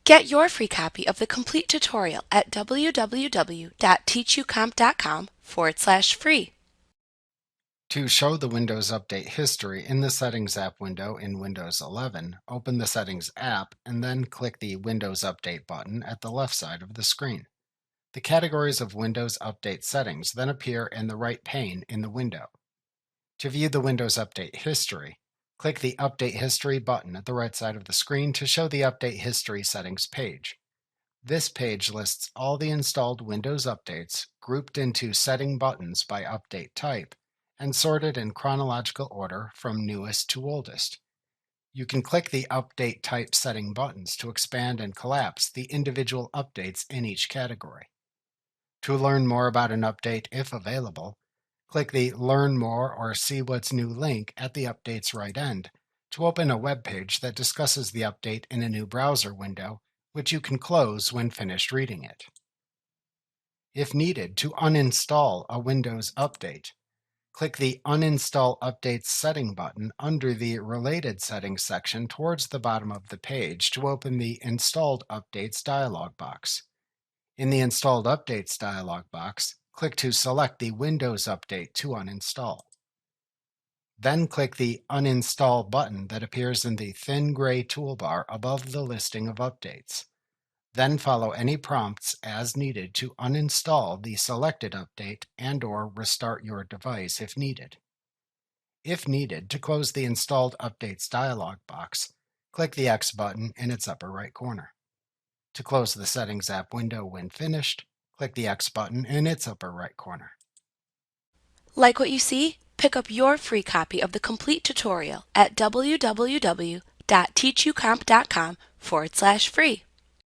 Get your free copy of the complete tutorial at www.teachucomp.com/free. To show the Windows Update history in the Settings app window in Windows 11, open the Settings app and then click the Windows Update button at the left side of the screen. The categories of Windows Update settings then appear in the right pane in the window. To view the Windows Update history, click the Update History button at the right side of the screen to show the Update History settings page. This page lists all the installed Windows updates grouped into setting buttons by update type and sorted in chronological order from newest to oldest. You can click the Update Type setting buttons to expand and collapse the individual updates in each category. To learn more about an update, if available, click the Learn More or See What's New link at the update's right end to open a web page that discusses the update in a new browser window, which you can close when finished reading it. If needed to uninstall a Windows update, click the Uninstall Updates setting button under the Related Settings section towards the bottom of the page to open the Installed Updates dialog box. In the Installed Updates dialog box, click to select the Windows update to uninstall. Then click the Uninstall button that appears in the thin gray toolbar above the listing of updates. Then follow any prompts as needed to uninstall the selected update and/or restart your device if needed. If needed, to close the Installed Updates dialog box, click the X button in its upper right corner. To close the Settings app window when finished, click the X button in its upper right corner. Like what you see? Pick up your free copy of the complete tutorial at www.teachucomp.com/free.